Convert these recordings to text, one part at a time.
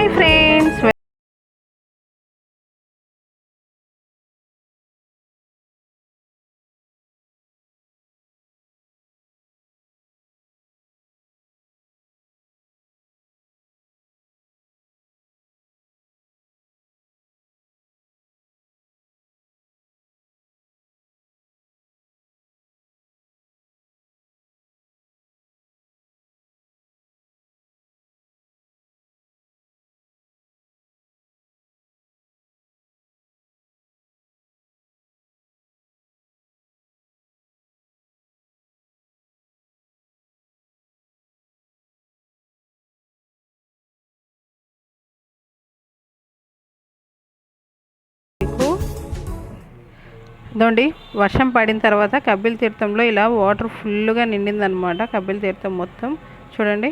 Hi friends, ఇదండి వర్షం పడిన తర్వాత కపిల్ తీర్థంలో ఇలా వాటర్ ఫుల్గా నిండిందనమాట. కపిల్ తీర్థం మొత్తం చూడండి,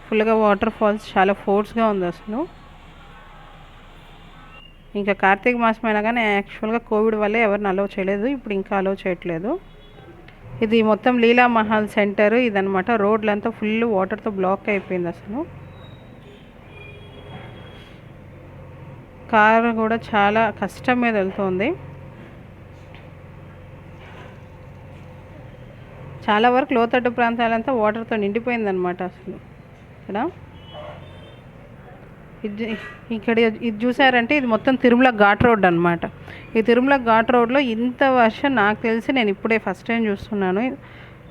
ఫుల్గా వాటర్ ఫాల్స్ చాలా ఫోర్స్గా ఉంది అసలు. ఇంకా కార్తీక మాసం అయినా కానీ యాక్చువల్గా కోవిడ్ వల్లే ఎవరిని అలౌ చేయలేదు, ఇప్పుడు ఇంకా అలౌ చేయట్లేదు. ఇది మొత్తం లీలా మహల్ సెంటర్ ఇదనమాట. రోడ్లంతా ఫుల్ వాటర్తో బ్లాక్ అయిపోయింది అసలు. కారు కూడా చాలా కష్టం మీద వెళ్తుంది. చాలా వరకు లోతట్టు ప్రాంతాలంతా వాటర్తో నిండిపోయిందనమాట అసలు. ఇక్కడ ఇది చూసారంటే ఇది మొత్తం తిరుమల ఘాట్ రోడ్ అనమాట. ఈ తిరుమల ఘాట్ రోడ్లో ఇంత వర్షం నాకు తెలిసి నేను ఇప్పుడే ఫస్ట్ టైం చూస్తున్నాను.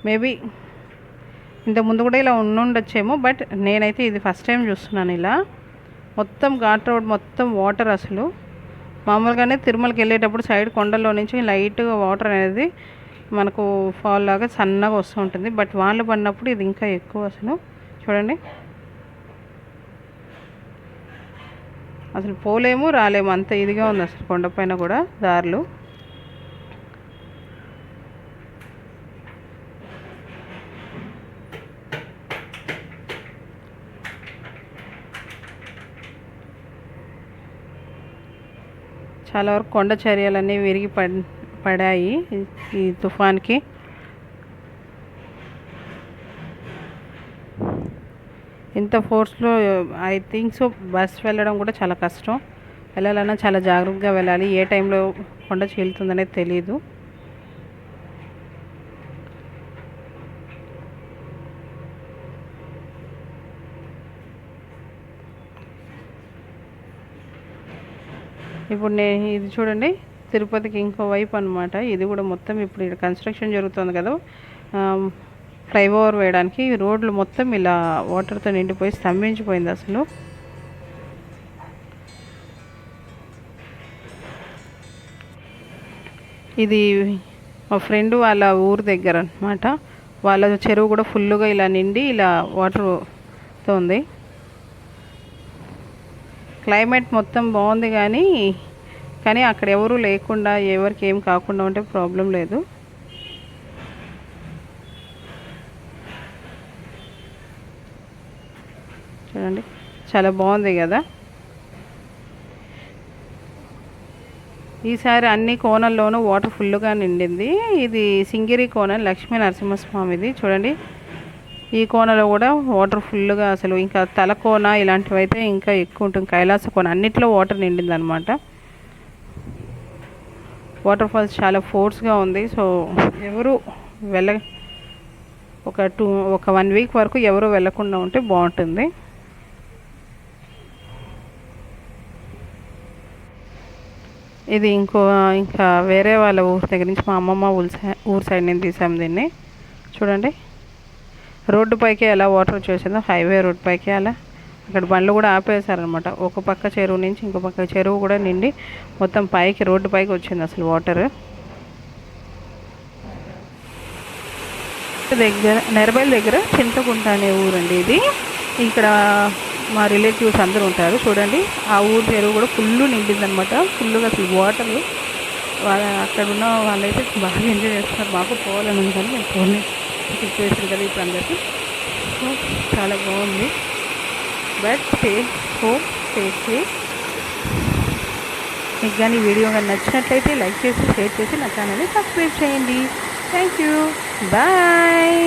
మేబీ ఇంత ముందు కూడా ఇలా ఉండుండొచ్చేమో, బట్ నేనైతే ఇది ఫస్ట్ టైం చూస్తున్నాను. ఇలా మొత్తం ఘాట్ రోడ్ మొత్తం వాటర్ అసలు. మామూలుగానే తిరుమలకి వెళ్ళేటప్పుడు సైడ్ కొండల్లో నుంచి లైట్గా వాటర్ అనేది మనకు ఫాల్ లాగా సన్నగా వస్తూ ఉంటుంది, బట్ వాళ్ళు పడినప్పుడు ఇది ఇంకా ఎక్కువ అసలు. చూడండి, అసలు పోలేము రాలేము అంత ఇదిగా ఉంది అసలు కొండపైన కూడా దారులు. చాలా వరకు కొండ చర్యలన్నీ విరిగి పడాయి ఈ తుఫాన్కి. ఇంత ఫోర్స్లో ఐ థింక్ సో బస్ వెళ్ళడం కూడా చాలా కష్టం. వెళ్ళాలన్నా చాలా జాగ్రత్తగా వెళ్ళాలి, ఏ టైంలో కొండ చీలుతుందనేది తెలీదు. ఇప్పుడు ఇది చూడండి, తిరుపతికి ఇంకో వైపు అనమాట. ఇది కూడా మొత్తం ఇప్పుడు ఇక్కడ కన్స్ట్రక్షన్ జరుగుతుంది కదా, ఫ్లైఓవర్ వేయడానికి. రోడ్లు మొత్తం ఇలా వాటర్తో నిండిపోయి స్తంభించిపోయింది అసలు. ఇది మా ఫ్రెండ్ వాళ్ళ ఊరు దగ్గర అనమాట. వాళ్ళ చెరువు కూడా ఫుల్గా ఇలా నిండి ఇలా వాటర్తో ఉంది. క్లైమేట్ మొత్తం బాగుంది, కానీ అక్కడ ఎవరు లేకుండా ఎవరికి ఏం కాకుండా ఉంటే ప్రాబ్లం లేదు. చూడండి, చాలా బాగుంది కదా. ఈసారి అన్ని కోనల్లోనూ వాటర్ ఫుల్గా నిండింది. ఇది సింగిరి కోన, లక్ష్మీ నరసింహస్వామిది. చూడండి, ఈ కోనలో కూడా వాటర్ ఫుల్గా అసలు. ఇంకా తలకోన ఇలాంటివి అయితే ఇంకా ఎక్కువ ఉంటుంది. కైలాస కోన అన్నిట్లో వాటర్ నిండింది అనమాట. వాటర్ ఫాల్స్ చాలా ఫోర్స్గా ఉంది. సో ఎవరు ఒక 1 వీక్ వరకు ఎవరు వెళ్ళకుండా ఉంటే బాగుంటుంది. ఇది ఇంకా వేరే వాళ్ళ ఊరి దగ్గర నుంచి, మా అమ్మమ్మ ఊరు సైడ్ నుంచి తీసాం దీన్ని. చూడండి, రోడ్డు పైకి ఎలా వాటర్ వచ్చేసిందో, హైవే రోడ్ పైకి అలా. అక్కడ బండ్లు కూడా ఆపేశారనమాట. ఒక పక్క చెరువు నుంచి ఇంకో పక్క చెరువు కూడా నిండి మొత్తం పైకి రోడ్డు పైకి వచ్చింది అసలు వాటర్. నెరబైల్ దగ్గర చింతకుంట అనే ఊరండి ఇది. ఇక్కడ మా రిలేటివ్స్ అందరూ ఉంటారు. చూడండి, ఆ ఊరు చెరువు కూడా ఫుల్ నిండిందనమాట. ఫుల్గా అసలు వాటర్. అక్కడ ఉన్న వాళ్ళైతే బాగా ఎంజాయ్ చేస్తున్నారు. మాకు పోవాలని ఉంది కానీ మేము పోలే సిచ్యువేషన్ కదా ఇప్పుడు అందరికీ. చాలా బాగుంది. But stay home, stay safe. మీకు కానీ వీడియో కానీ నచ్చినట్లయితే లైక్ చేసి, షేర్ చేసి నా ఛానల్ని సబ్స్క్రైబ్ చేయండి. Thank you, bye.